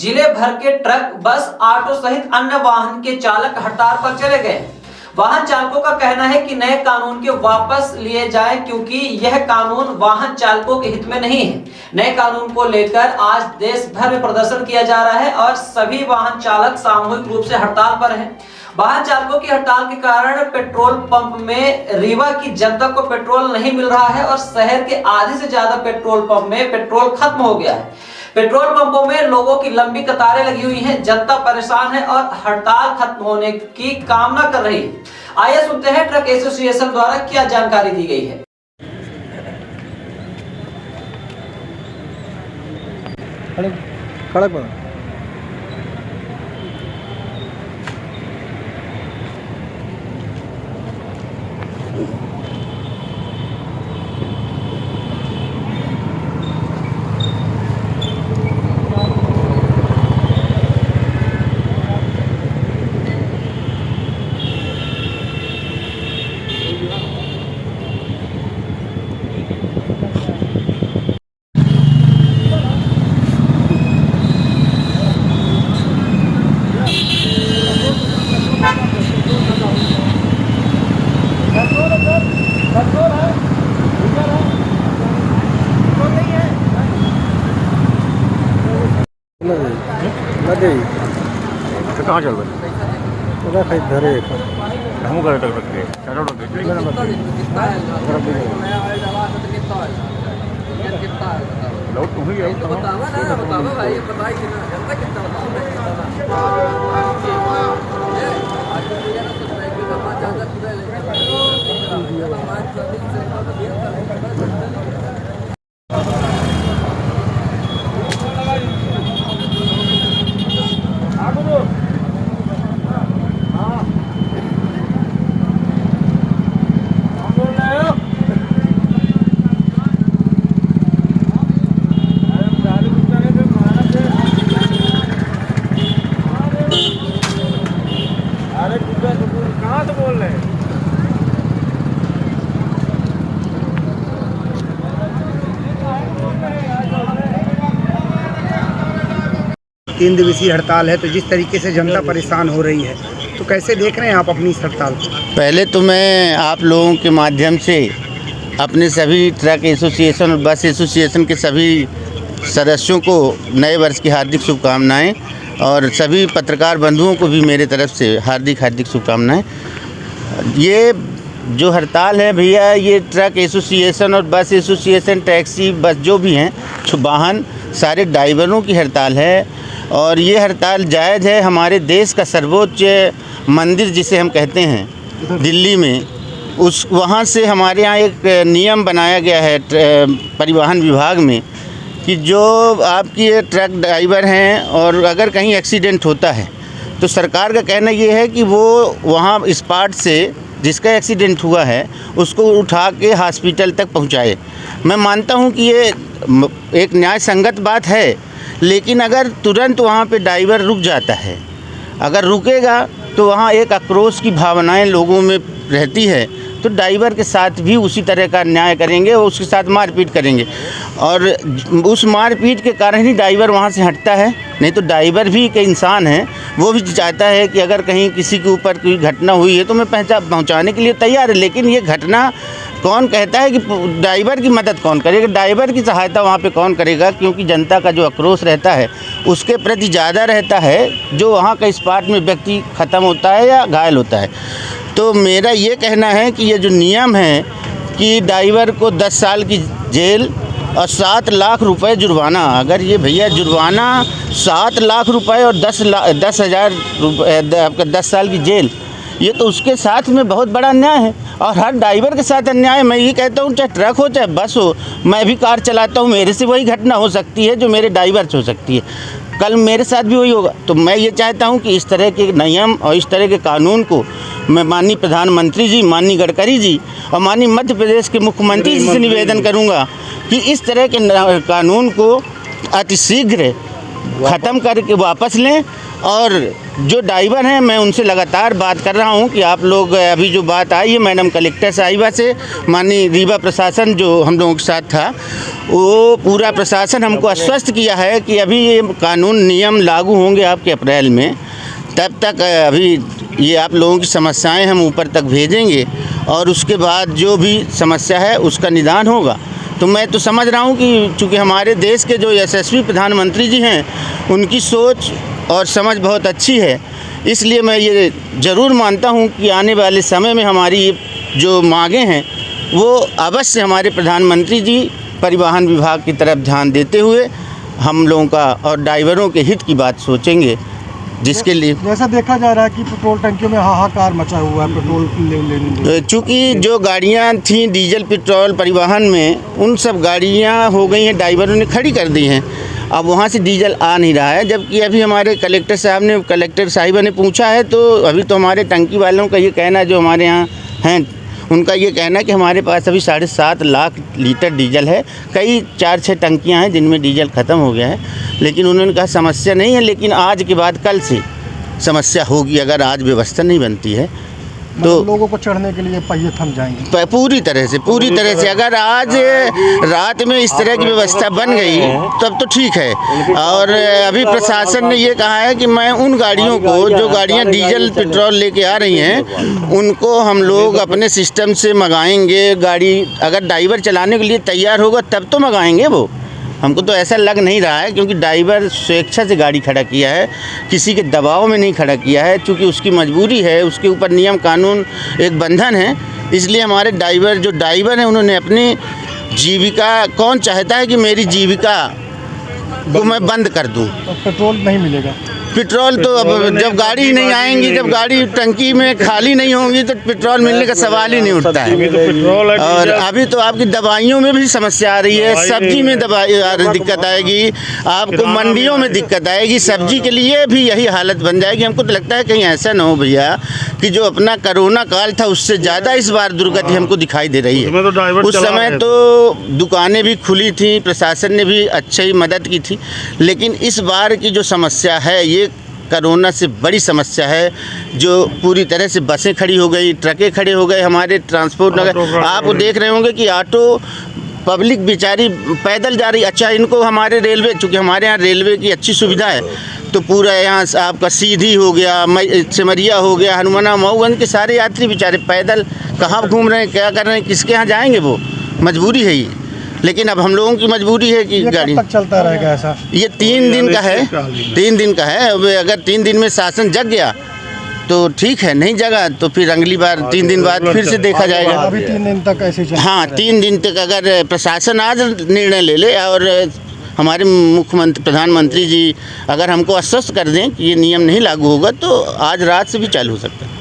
जिले भर के ट्रक, बस, ऑटो सहित अन्य वाहन के चालक हड़ताल पर चले गए। वाहन चालकों का कहना है कि नए कानून के वापस लिए जाएं क्योंकि यह कानून वाहन चालकों के हित में नहीं है। नए कानून को लेकर आज देश भर में प्रदर्शन किया जा रहा है और सभी वाहन चालक सामूहिक रूप से हड़ताल पर हैं। वाहन चालकों की हड़ताल के कारण पेट्रोल पंप में रीवा की जनता को पेट्रोल नहीं मिल रहा है और शहर के आधे से ज्यादा पेट्रोल पंप में पेट्रोल खत्म हो गया है। पेट्रोल पंपों में लोगों की लंबी कतारें लगी हुई हैं। जनता परेशान है और हड़ताल खत्म होने की कामना कर रही है। आइए सुनते हैं ट्रक एसोसिएशन द्वारा क्या जानकारी दी गई है। तो कहाँ चल रहे धरे हम कर रखे कहाँ से बोल रहे हैं? 3 दिवसीय हड़ताल है, तो जिस तरीके से जनता परेशान हो रही है, तो कैसे देख रहे हैं आप अपनी इस हड़ताल को? पहले तो मैं आप लोगों के माध्यम से अपने सभी ट्रक एसोसिएशन और बस एसोसिएशन के सभी सदस्यों को नए वर्ष की हार्दिक शुभकामनाएं और सभी पत्रकार बंधुओं को भी मेरे तरफ से हार्दिक शुभकामनाएं। ये जो हड़ताल है भैया, ये ट्रक एसोसिएशन और बस एसोसिएशन, टैक्सी, बस जो भी हैं वाहन, सारे ड्राइवरों की हड़ताल है और ये हड़ताल जायज़ है। हमारे देश का सर्वोच्च मंदिर जिसे हम कहते हैं दिल्ली में, उस वहाँ से हमारे यहाँ एक नियम बनाया गया है परिवहन विभाग में कि जो आपकी ये ट्रक ड्राइवर हैं और अगर कहीं एक्सीडेंट होता है तो सरकार का कहना ये है कि वो वहाँ स्पॉट से जिसका एक्सीडेंट हुआ है उसको उठा के हॉस्पिटल तक पहुँचाए। मैं मानता हूँ कि ये एक न्याय संगत बात है, लेकिन अगर तुरंत वहाँ पे ड्राइवर रुक जाता है, अगर रुकेगा तो वहाँ एक आक्रोश की भावनाएं लोगों में रहती है, तो ड्राइवर के साथ भी उसी तरह का न्याय करेंगे और उसके साथ मारपीट करेंगे और उस मारपीट के कारण ही ड्राइवर वहाँ से हटता है। नहीं तो ड्राइवर भी एक इंसान है, वो भी चाहता है कि अगर कहीं किसी के ऊपर कोई घटना हुई है तो मैं पहुँचाने के लिए तैयार है, लेकिन ये घटना कौन कहता है कि ड्राइवर की मदद कौन करेगा, ड्राइवर की सहायता वहाँ पे कौन करेगा? क्योंकि जनता का जो आक्रोश रहता है उसके प्रति ज़्यादा रहता है जो वहाँ का स्पॉट में व्यक्ति ख़त्म होता है या घायल होता है। तो मेरा ये कहना है कि ये जो नियम है कि ड्राइवर को 10 साल की जेल और 7 लाख रुपए जुर्माना, अगर ये भैया जुर्माना 7 लाख रुपए और 10,000 रुपये आपका 10 साल की जेल, ये तो उसके साथ में बहुत बड़ा अन्याय है और हर ड्राइवर के साथ अन्याय। मैं ये कहता हूँ चाहे ट्रक हो चाहे बस हो, मैं भी कार चलाता हूँ, मेरे से वही घटना हो सकती है जो मेरे ड्राइवर से हो सकती है, कल मेरे साथ भी वही होगा। तो मैं ये चाहता हूँ कि इस तरह के नियम और इस तरह के कानून को मैं माननीय प्रधानमंत्री जी, माननीय गडकरी जी और माननीय मध्य प्रदेश के मुख्यमंत्री जी से निवेदन करूँगा कि इस तरह के कानून को अतिशीघ्र ख़त्म करके वापस लें। और जो ड्राइवर हैं मैं उनसे लगातार बात कर रहा हूं कि आप लोग अभी जो बात आई है मैडम कलेक्टर साहिबा से, माननीय रीवा प्रशासन जो हम लोगों के साथ था, वो पूरा प्रशासन हमको आश्वस्त किया है कि अभी ये कानून नियम लागू होंगे आपके अप्रैल में, तब तक अभी ये आप लोगों की समस्याएं हम ऊपर तक भेजेंगे और उसके बाद जो भी समस्या है उसका निदान होगा। तो मैं तो समझ रहा हूँ कि चूँकि हमारे देश के जो यशस्वी प्रधानमंत्री जी हैं उनकी सोच और समझ बहुत अच्छी है, इसलिए मैं ये ज़रूर मानता हूँ कि आने वाले समय में हमारी ये जो मांगें हैं वो अवश्य हमारे प्रधानमंत्री जी परिवहन विभाग की तरफ ध्यान देते हुए हम लोगों का और ड्राइवरों के हित की बात सोचेंगे, जिसके लिए जैसा देखा जा रहा है कि पेट्रोल टंकियों में हाहाकार मचा हुआ है पेट्रोल लेने में। चूँकि जो गाड़ियाँ थीं डीजल पेट्रोल परिवहन में, उन सब गाड़ियाँ हो गई हैं ड्राइवरों ने खड़ी कर दी हैं। अब वहाँ से डीजल आ नहीं रहा है, जबकि अभी हमारे कलेक्टर साहिबा ने पूछा है तो अभी तो हमारे टंकी वालों का ये कहना जो हमारे यहाँ हैं उनका ये कहना है कि हमारे पास अभी 7.5 लाख लीटर डीजल है। कई 4-6 टंकियां हैं जिनमें डीजल ख़त्म हो गया है, लेकिन उन्होंने कहा समस्या नहीं है, लेकिन आज के बाद कल से समस्या होगी अगर आज व्यवस्था नहीं बनती है तो लोगों को चढ़ने के लिए पहिए थम जाएंगे पूरी तरह से। अगर आज रात में इस तरह की व्यवस्था बन गई तब तो ठीक है। और अभी प्रशासन ने ये कहा है कि मैं उन गाड़ियों को जो गाड़ियां डीजल पेट्रोल लेके आ रही हैं उनको हम लोग अपने सिस्टम से मंगाएंगे। गाड़ी अगर ड्राइवर चलाने के लिए तैयार होगा तब तो मंगाएंगे वो। हमको तो ऐसा लग नहीं रहा है, क्योंकि ड्राइवर स्वेच्छा से गाड़ी खड़ा किया है, किसी के दबाव में नहीं खड़ा किया है, क्योंकि उसकी मजबूरी है, उसके ऊपर नियम कानून एक बंधन है। इसलिए हमारे ड्राइवर हैं उन्होंने अपनी जीविका, कौन चाहता है कि मेरी जीविका को मैं बंद कर दूं। तो पेट्रोल नहीं मिलेगा। पेट्रोल तो अब जब गाड़ी नहीं आएंगी, जब गाड़ी टंकी में खाली नहीं होंगी तो पेट्रोल मिलने का सवाल ही नहीं उठता है। और अभी तो आपकी दवाइयों में भी समस्या आ रही है, सब्जी में दिक्कत आएगी, आपको मंडियों में दिक्कत आएगी, सब्जी के लिए भी यही हालत बन जाएगी। हमको तो लगता है कहीं ऐसा ना हो भैया कि जो अपना कोरोना काल था उससे ज़्यादा इस बार दुर्गति हमको दिखाई दे रही है। उस समय तो दुकानें भी खुली थी, प्रशासन ने भी अच्छी मदद की थी, लेकिन इस बार की जो समस्या है ये कोरोना से बड़ी समस्या है, जो पूरी तरह से बसें खड़ी हो गई, ट्रकें खड़े हो गए, हमारे ट्रांसपोर्ट आप देख रहे होंगे कि ऑटो पब्लिक बेचारी पैदल जा रही। अच्छा, इनको हमारे रेलवे, चूँकि हमारे यहाँ रेलवे की अच्छी सुविधा है तो पूरा यहाँ आपका सीधी हो गया, सिमरिया हो गया, हनुमाना, मऊगंज के सारे यात्री बेचारे पैदल कहाँ घूम रहे हैं, क्या कर रहे हैं, किसके यहाँ जाएंगे, वो मजबूरी है ये। लेकिन अब हम लोगों की मजबूरी है कि गाड़ी तक चलता रहेगा ऐसा। ये 3 दिन का है, 3 दिन का है। अब अगर 3 दिन में शासन जग गया तो ठीक है, नहीं जगा तो फिर अगली बार 3 दिन बाद फिर से देखा जाएगा। अभी 3 दिन तक ऐसे चलेगा। हाँ, 3 दिन तक अगर प्रशासन आज निर्णय ले ले और हमारे प्रधानमंत्री जी अगर हमको आश्वस्त कर दें कि ये नियम नहीं लागू होगा तो आज रात से भी चालू हो सकता है।